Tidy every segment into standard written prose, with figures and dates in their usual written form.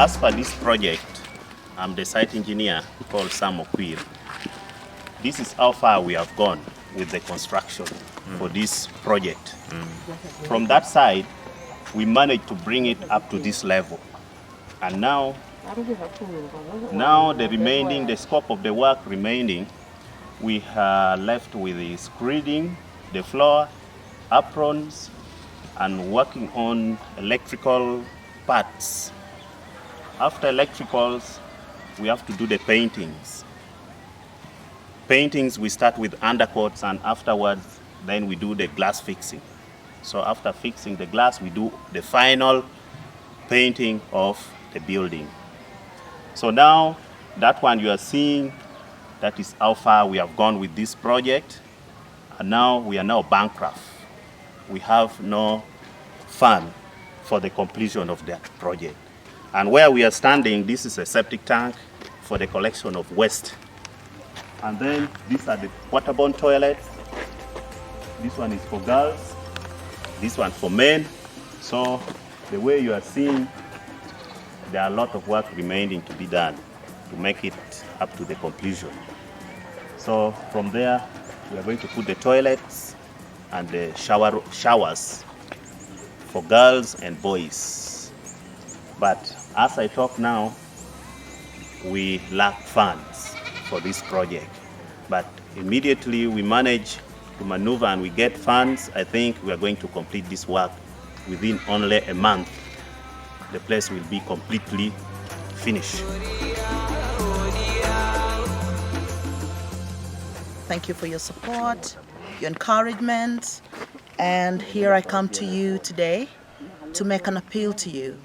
as per this project, I'm the site engineer called Sam Okwir. This is how far we have gone with the construction for this project. From that side, we managed to bring it up to this level. And now the scope of the work remaining, we are left with the screeding, the floor, aprons, and working on electrical parts. After electricals, we have to do the paintings. Paintings, we start with undercoats, and afterwards, then we do the glass fixing. So after fixing the glass, we do the final painting of the building. So now, that one you are seeing, that is how far we have gone with this project. And now we are now bankrupt. We have no fund for the completion of that project. And where we are standing, this is a septic tank for the collection of waste. And then these are the waterborne toilets. This one is for girls, this one for men. So the way you are seeing, there are a lot of work remaining to be done to make it up to the completion. So from there, we are going to put the toilets and the showers for girls and boys. But as I talk now, we lack funds for this project. But immediately we manage to maneuver and we get funds. I think we are going to complete this work within only a month. The place will be completely finished. Thank you for your support, your encouragement, and here I come to you today to make an appeal to you.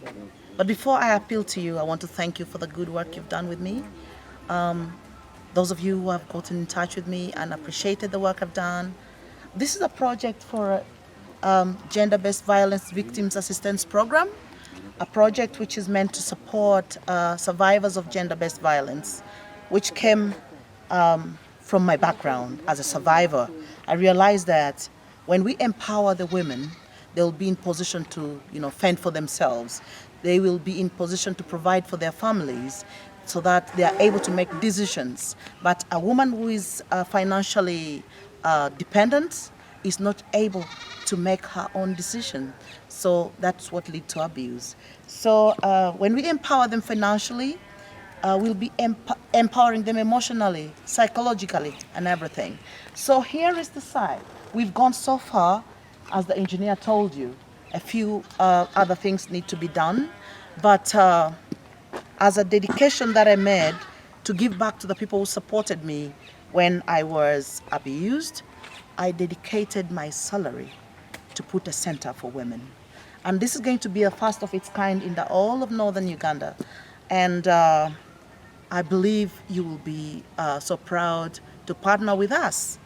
But before I appeal to you, I want to thank you for the good work you've done with me. Those of you who have gotten in touch with me and appreciated the work I've done. This is a project for Gender-Based Violence Victims Assistance Program, a project which is meant to support survivors of gender-based violence, which came from my background as a survivor. I realized that when we empower the women, they'll be in position to, fend for themselves. They will be in position to provide for their families so that they are able to make decisions. But a woman who is financially dependent is not able to make her own decision. So that's what leads to abuse. So when we empower them financially, we'll be empowering them emotionally, psychologically, and everything. So here is the side. We've gone so far, as the engineer told you. A few other things need to be done, but as a dedication that I made to give back to the people who supported me when I was abused, I dedicated my salary to put a center for women. And this is going to be a first of its kind in the all of northern Uganda. And I believe you will be so proud to partner with us.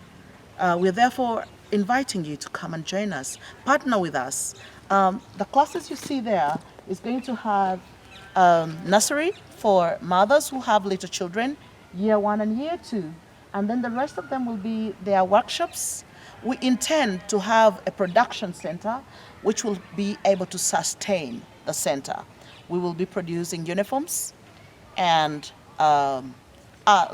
We're therefore inviting you to come and join us, partner with us. The classes you see there is going to have nursery for mothers who have little children, year 1 and year 2. And then the rest of them will be their workshops. We intend to have a production center which will be able to sustain the center. We will be producing uniforms and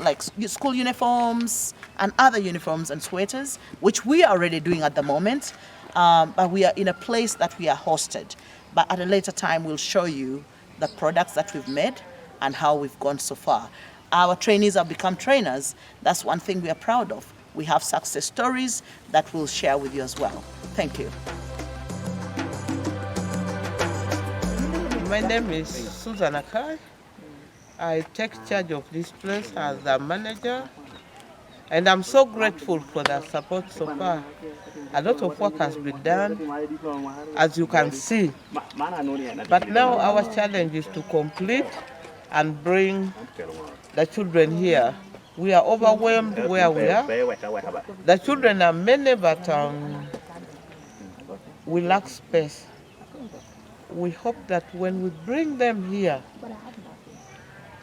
like school uniforms and other uniforms and sweaters, which we are already doing at the moment, but we are in a place that we are hosted. But at a later time, we'll show you the products that we've made and how we've gone so far. Our trainees have become trainers. That's one thing we are proud of. We have success stories that we'll share with you as well. Thank you. My name is Susan Akai. I take charge of this place as the manager, and I'm so grateful for the support so far. A lot of work has been done, as you can see. But now our challenge is to complete and bring the children here. We are overwhelmed where we are. The children are many, but we lack space. We hope that when we bring them here,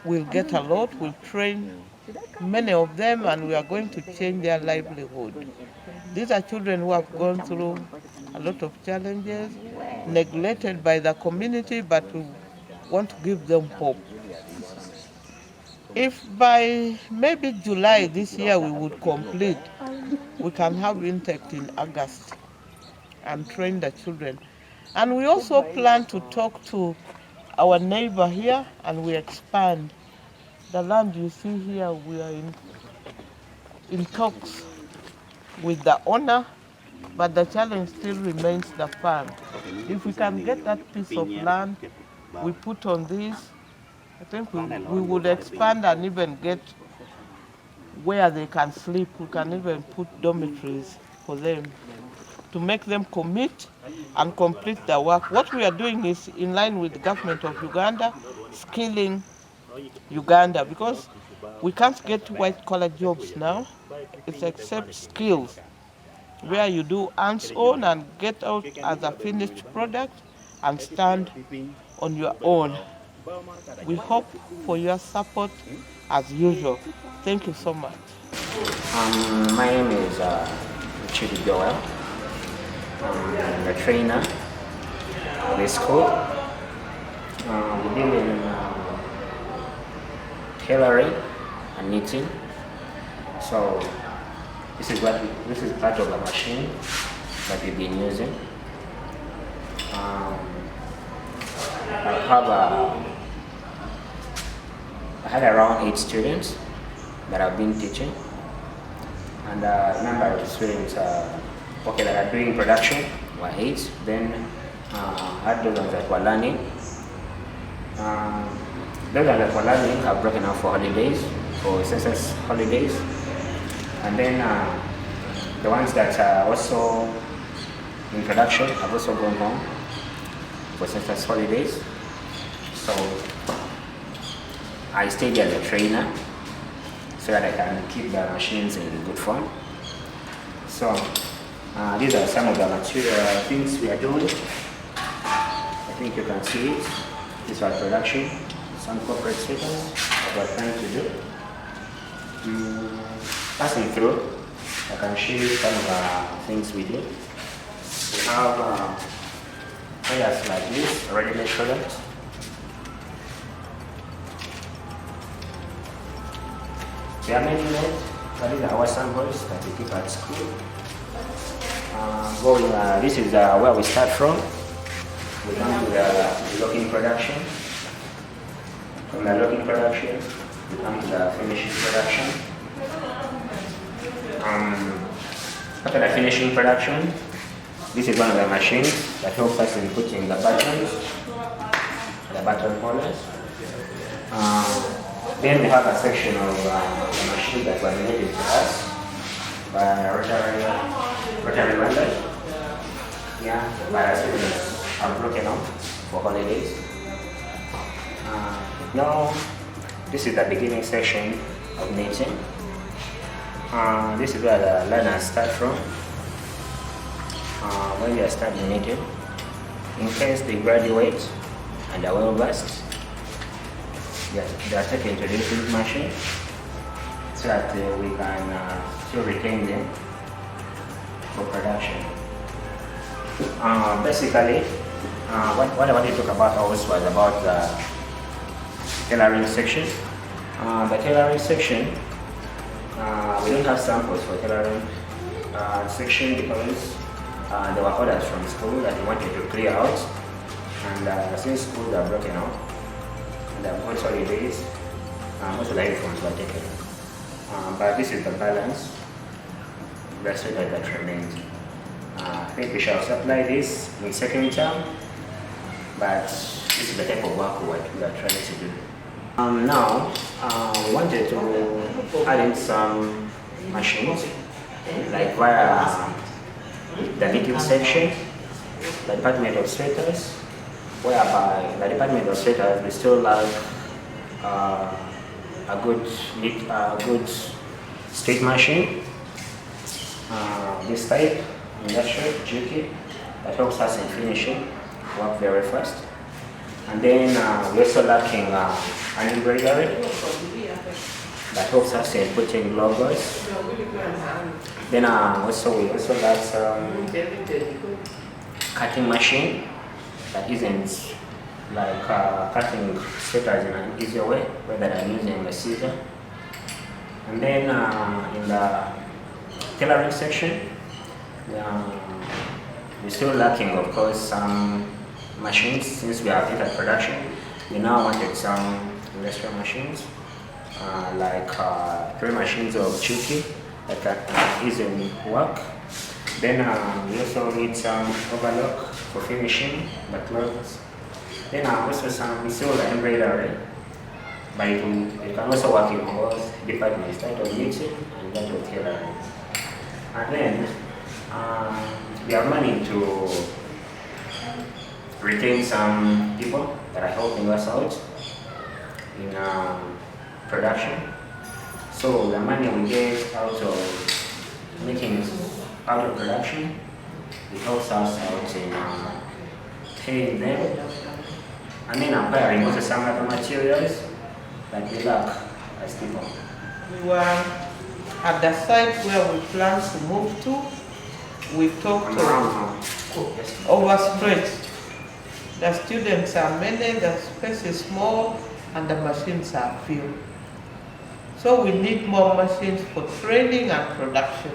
we'll get a lot, we'll train many of them, and we are going to change their livelihood. These are children who have gone through a lot of challenges, neglected by the community, but want to give them hope. If by maybe July this year we would complete, we can have intake in August and train the children. And we also plan to talk to our neighbor here, and we expand. The land you see here, we are in talks with the owner, but the challenge still remains the farm. If we can get that piece of land we put on this, I think we would expand and even get where they can sleep. We can even put dormitories for them to make them commit and complete the work. What we are doing is in line with the government of Uganda, skilling Uganda, because we can't get white-collar jobs now. It's except skills, where you do hands-on and get out as a finished product and stand on your own. We hope for your support as usual. Thank you so much. My name is Chidi Joel. I'm a trainer at this school. We deal in tailoring and knitting. So this is part of the machine that we've been using. I had around 8 students that I've been teaching, and number of students that are doing production were 8. Then I had those ones that were learning. Those that were learning have broken up for holidays, for census holidays, and then the ones that are also in production have also gone home for census holidays. So I stayed as a trainer so that I can keep the machines in good form. So these are some of the material things we are doing. I think you can see it. These are production, some corporate statements that we're trying to do. Passing through, I can show you some of the things we do. We have players like this, ready-made products. They are mainly made, but these are our samples that we keep at school. This is where we start from. We come to the locking production. From the locking production, we come to the finishing production. After the finishing production, this is one of the machines that helps us in putting the buttons, the button holders. Then we have a section of the machine that was donated to us by Rotary members. Yeah, by our students are broken up for holidays. Now, this is the beginning section of knitting. This is where the learners start from. When they start knitting, in case they graduate and are well versed, they are taken to this machine so that we can still retain them for production. Basically, what I wanted to talk about also was about the tailoring section. The tailoring section, we don't have samples for tailoring section because there were orders from school that we wanted to clear out, and since schools are broken out and on holidays, most of the uniforms were taken. But this is the balance, the sweater that remains. I think we shall supply this in second term, but this is the type of work we are trying to do. Now, we wanted to add in some machines, like via the knitting section, the Department of Sweaters, whereby the Department of Sweaters we still have a good straight machine, this type, industrial GK, that helps us in finishing work very fast. And then we're also lacking an embroidery that helps us in putting logos. Then we also got some cutting machine that isn't like cutting sweaters in an easier way, whether I'm using a scissor. And then in the tailoring section, we're still lacking, of course, some machines. Since we have entered production, we now wanted some industrial machines, like 3 machines of Chuki that can easily work. Then we also need some overlock for finishing the clothes. Then also some silver embroidery, but it can also work in both departments, that of knitting and that of tailoring. And then we are planning to retain some people that are helping us out in production. So the money we get out of making out of production, it helps us out in paying them, and then acquiring also some other materials that we lack as people. We were at the site where we plan to move to. We talked of overstretched. The students are many, the space is small, and the machines are few. So we need more machines for training and production,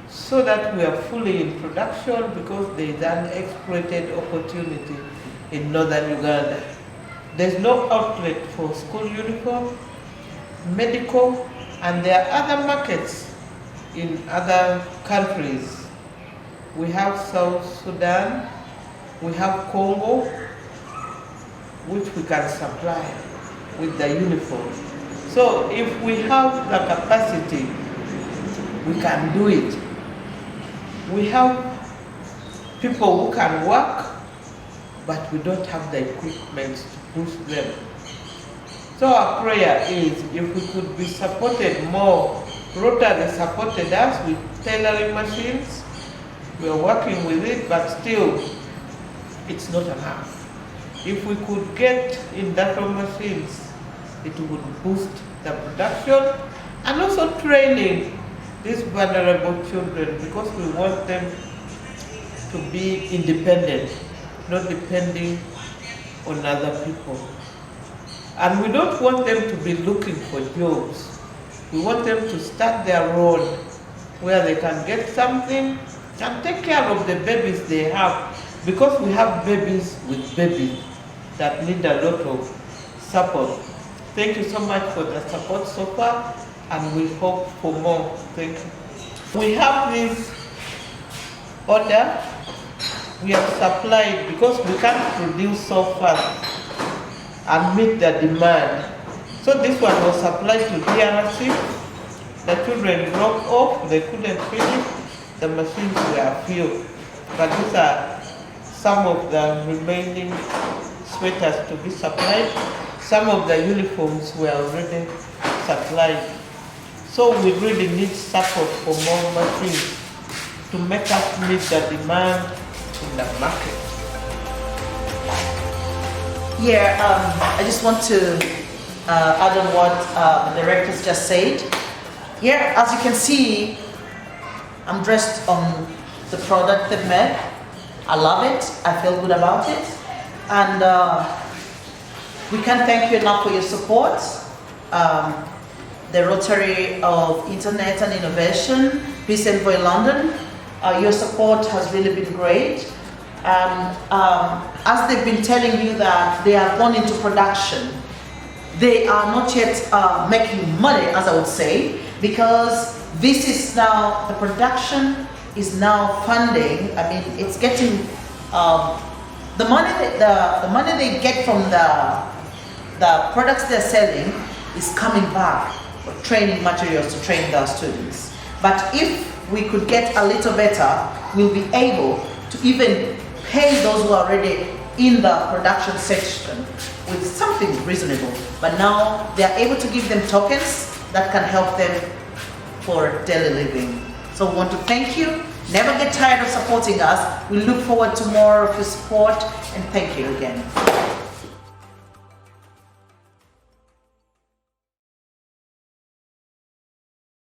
so that we are fully in production, because there is an exploited opportunity in northern Uganda. There's no outlet for school uniform, medical, and there are other markets in other countries. We have South Sudan, we have Congo, which we can supply with the uniform. So if we have the capacity, we can do it. We have people who can work, but we don't have the equipment to push them. So our prayer is, if we could be supported more. Rotary supported us with tailoring machines. We are working with it, but still, it's not enough. If we could get industrial machines, it would boost the production and also training these vulnerable children, because we want them to be independent, not depending on other people. And we don't want them to be looking for jobs. We want them to start their own, where they can get something and take care of the babies they have, because we have babies with babies that need a lot of support. Thank you so much for the support so far, and we hope for more. Thank you. We have this order we have supplied, because we can't produce so fast and meet the demand. So this one was supplied to DRC. The children broke off, they couldn't finish. The machines were few. But these are some of the remaining sweaters to be supplied. Some of the uniforms were already supplied. So we really need support for more machines to make us meet the demand in the market. Yeah, I just want to add on what the directors just said. Here, as you can see, I'm dressed on the product they've made. I love it. I feel good about it. And we can't thank you enough for your support. The Rotary of Internet and Innovation, Peace Envoy London, your support has really been great. And as they've been telling you that they have gone into production, they are not yet making money, as I would say, because this is now, the production is now funding. I mean, it's getting, the money they get from the products they're selling is coming back for training materials to train their students. But if we could get a little better, we'll be able to even pay those who are already in the production section with something reasonable. But now they are able to give them tokens that can help them for daily living. So we want to thank you. Never get tired of supporting us. We look forward to more of your support, and thank you again.